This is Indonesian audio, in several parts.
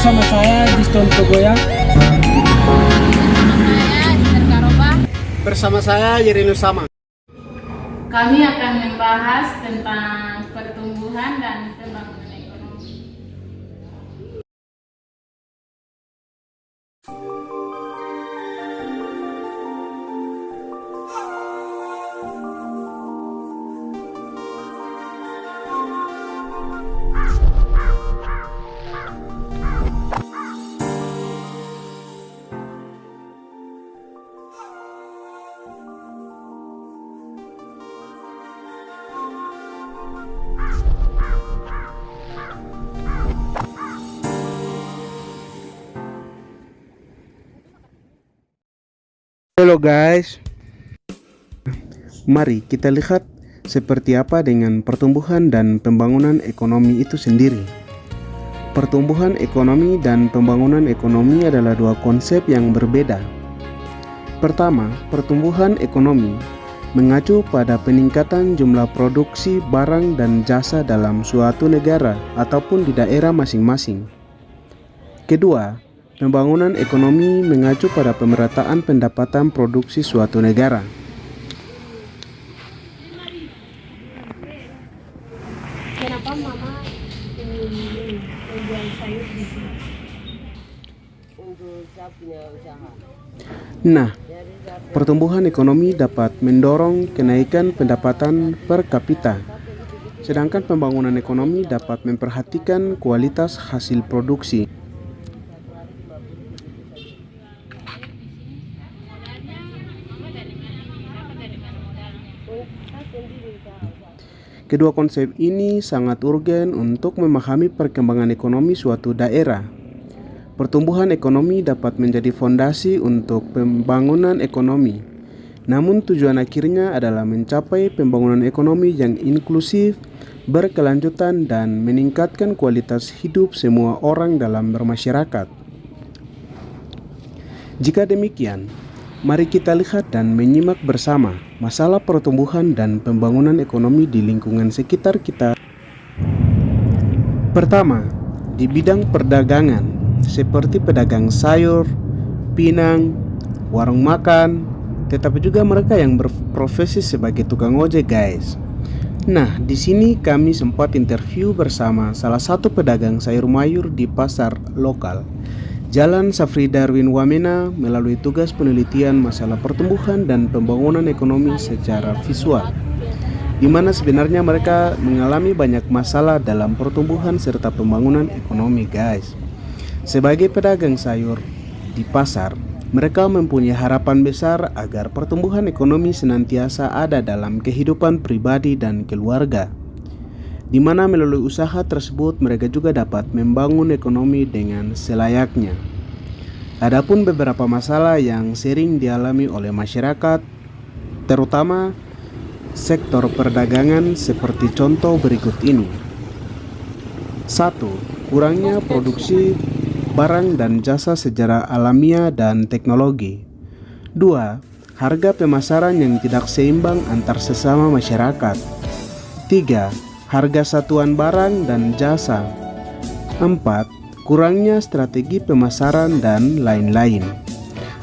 bersama saya Diston Togoya. Bersama saya Yerinus Sama. Kami akan membahas tentang pertumbuhan dan pembangunan ekonomi. Halo guys, mari kita lihat seperti apa dengan pertumbuhan dan pembangunan ekonomi itu sendiri. Pertumbuhan ekonomi dan pembangunan ekonomi adalah dua konsep yang berbeda. Pertama, pertumbuhan ekonomi mengacu pada peningkatan jumlah produksi barang dan jasa dalam suatu negara ataupun di daerah masing-masing. Kedua, pembangunan ekonomi mengacu pada pemerataan pendapatan produksi suatu negara. Kenapa mama menjual sayur di sini? Untuk saya punya usaha. Nah, pertumbuhan ekonomi dapat mendorong kenaikan pendapatan per kapita. Sedangkan pembangunan ekonomi dapat memperhatikan kualitas hasil produksi. Kedua konsep ini sangat urgen untuk memahami perkembangan ekonomi suatu daerah. Pertumbuhan ekonomi dapat menjadi fondasi untuk pembangunan ekonomi. Namun tujuan akhirnya adalah mencapai pembangunan ekonomi yang inklusif, berkelanjutan, dan meningkatkan kualitas hidup semua orang dalam bermasyarakat. Jika demikian, mari kita lihat dan menyimak bersama masalah pertumbuhan dan pembangunan ekonomi di lingkungan sekitar kita. Pertama, di bidang perdagangan, seperti pedagang sayur, pinang, warung makan, tetapi juga mereka yang berprofesi sebagai tukang ojek, guys. Nah, di sini kami sempat interview bersama salah satu pedagang sayur mayur di pasar lokal Jalan Safri Darwin Wamena melalui tugas penelitian masalah pertumbuhan dan pembangunan ekonomi secara visual, di mana sebenarnya mereka mengalami banyak masalah dalam pertumbuhan serta pembangunan ekonomi, guys. Sebagai pedagang sayur di pasar, mereka mempunyai harapan besar agar pertumbuhan ekonomi senantiasa ada dalam kehidupan pribadi dan keluarga, di mana melalui usaha tersebut mereka juga dapat membangun ekonomi dengan selayaknya. Adapun beberapa masalah yang sering dialami oleh masyarakat, terutama sektor perdagangan, seperti contoh berikut ini. 1. Kurangnya produksi barang dan jasa secara alamiah dan teknologi. 2. Harga pemasaran yang tidak seimbang antar sesama masyarakat. 3. Harga satuan barang dan jasa. 4. Kurangnya strategi pemasaran dan lain-lain.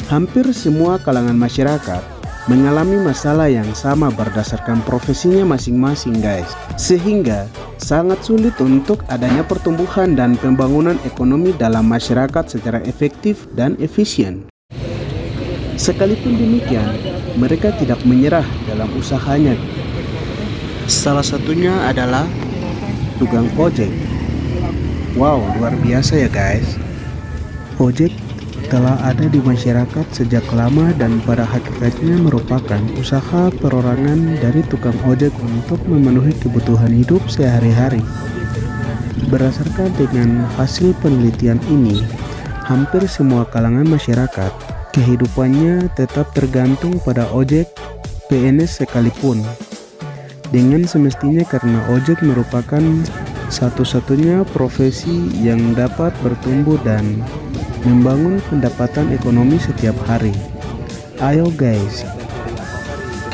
Hampir semua kalangan masyarakat mengalami masalah yang sama berdasarkan profesinya masing-masing, guys. Sehingga sangat sulit untuk adanya pertumbuhan dan pembangunan ekonomi dalam masyarakat secara efektif dan efisien. Sekalipun demikian, mereka tidak menyerah dalam usahanya. Salah satunya adalah tukang ojek. Wow, luar biasa ya guys. Ojek telah ada di masyarakat sejak lama dan pada hakikatnya merupakan usaha perorangan dari tukang ojek untuk memenuhi kebutuhan hidup sehari-hari. Berdasarkan dengan hasil penelitian ini, hampir semua kalangan masyarakat kehidupannya tetap tergantung pada ojek PNS sekalipun. Dengan semestinya karena ojek merupakan satu-satunya profesi yang dapat bertumbuh dan membangun pendapatan ekonomi setiap hari. Ayo guys,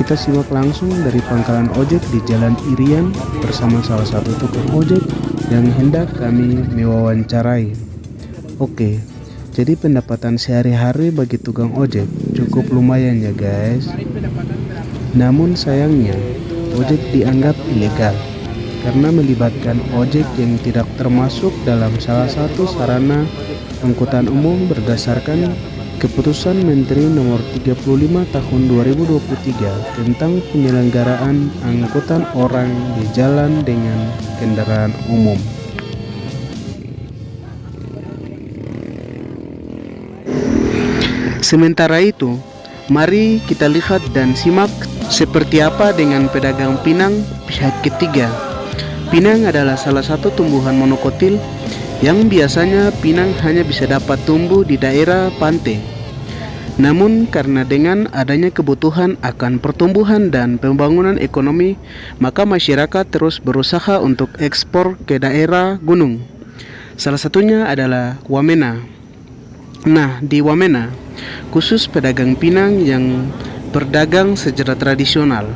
kita simak langsung dari pangkalan ojek di Jalan Irian bersama salah satu tukang ojek yang hendak kami mewawancarai. Oke, jadi pendapatan sehari-hari bagi tukang ojek cukup lumayan ya guys. Namun sayangnya, ojek dianggap ilegal karena melibatkan ojek yang tidak termasuk dalam salah satu sarana angkutan umum berdasarkan Keputusan Menteri Nomor 35 Tahun 2023 tentang penyelenggaraan angkutan orang di jalan dengan kendaraan umum. Sementara itu, mari kita lihat dan simak seperti apa dengan pedagang pinang pihak ketiga. Pinang adalah salah satu tumbuhan monokotil yang biasanya pinang hanya bisa dapat tumbuh di daerah pantai. Namun karena dengan adanya kebutuhan akan pertumbuhan dan pembangunan ekonomi, maka masyarakat terus berusaha untuk ekspor ke daerah gunung. Salah satunya adalah Wamena. Nah, di Wamena, khusus pedagang pinang yang berdagang secara tradisional,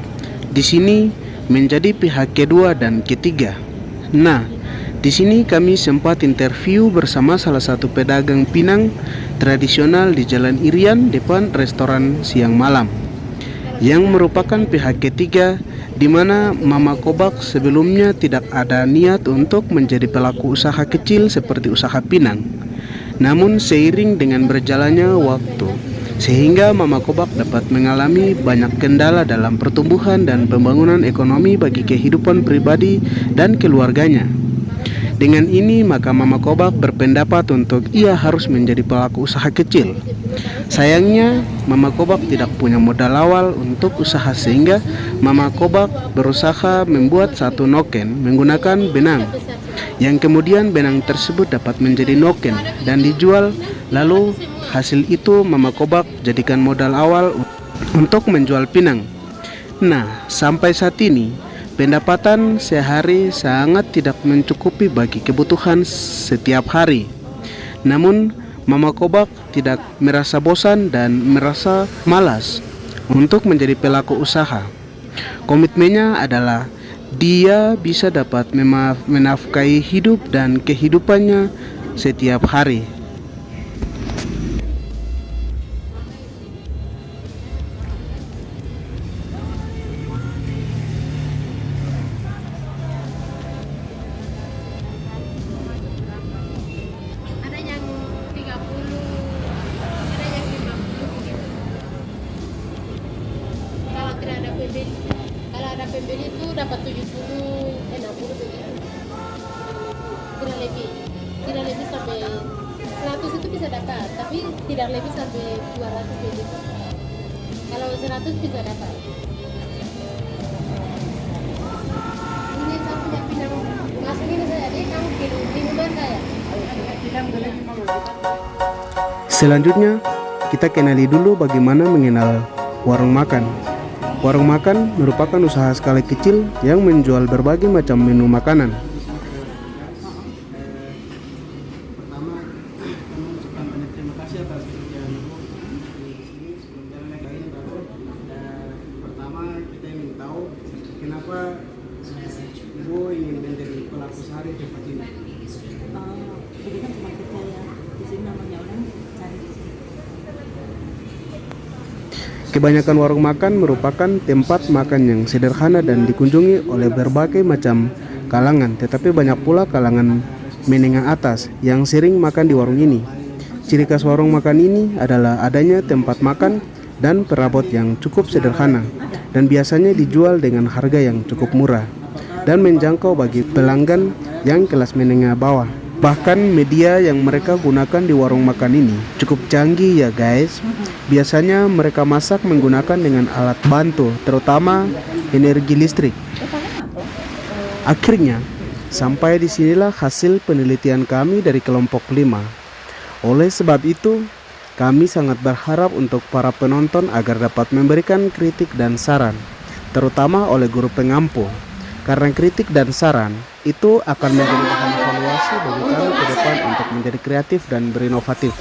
di sini menjadi pihak kedua dan ketiga. Nah, di sini kami sempat interview bersama salah satu pedagang pinang tradisional di Jalan Irian depan restoran siang malam, yang merupakan pihak ketiga, di mana Mama Kobak sebelumnya tidak ada niat untuk menjadi pelaku usaha kecil seperti usaha pinang. Namun seiring dengan berjalannya waktu, sehingga Mama Kobak dapat mengalami banyak kendala dalam pertumbuhan dan pembangunan ekonomi bagi kehidupan pribadi dan keluarganya. Dengan ini maka Mama Kobak berpendapat untuk ia harus menjadi pelaku usaha kecil. Sayangnya Mama Kobak tidak punya modal awal untuk usaha, sehingga Mama Kobak berusaha membuat satu noken menggunakan benang, yang kemudian benang tersebut dapat menjadi noken dan dijual. Lalu hasil itu Mama Kobak jadikan modal awal untuk menjual pinang. Nah, sampai saat ini pendapatan sehari sangat tidak mencukupi bagi kebutuhan setiap hari. Namun Mama Kobak tidak merasa bosan dan merasa malas untuk menjadi pelaku usaha. Komitmennya adalah dia bisa dapat menafkahi hidup dan kehidupannya setiap hari. Ada yang 30, ada yang 50 gitu. Kalau tidak ada pembeli, kalau ada pembeli itu dapat 70, 60 begitu. Tidak lebih sampai 100 itu bisa dapat, tapi tidak lebih sampai 200 begitu. Kalau 100 bisa dapat. Ini saya punya pinang, masukin saya deh, kamu di rumah saya. Selanjutnya, kita kenali dulu bagaimana mengenal warung makan. Warung makan merupakan usaha skala kecil yang menjual berbagai macam menu makanan. Pertama, kami mengucapkan banyak terima kasih atas kerjaan Ibu di sini sebelum jalan lain. Pertama, kita ingin tahu kenapa Ibu ingin menjadi pelaku usaha di tempat ini. Jadi kan cuma kerja ya, di sini namanya orang cari di sini. Kebanyakan warung makan merupakan tempat makan yang sederhana dan dikunjungi oleh berbagai macam kalangan, tetapi banyak pula kalangan menengah atas yang sering makan di warung ini. Ciri khas warung makan ini adalah adanya tempat makan dan perabot yang cukup sederhana, dan biasanya dijual dengan harga yang cukup murah dan menjangkau bagi pelanggan yang kelas menengah bawah. Bahkan media yang mereka gunakan di warung makan ini cukup canggih ya guys. Biasanya mereka masak menggunakan dengan alat bantu, terutama energi listrik. Akhirnya, sampai disinilah hasil penelitian kami dari kelompok 5. Oleh sebab itu, kami sangat berharap untuk para penonton agar dapat memberikan kritik dan saran, terutama oleh guru pengampu. Karena kritik dan saran itu akan menjadi bahan evaluasi bagi kami ke depan untuk menjadi kreatif dan berinovatif.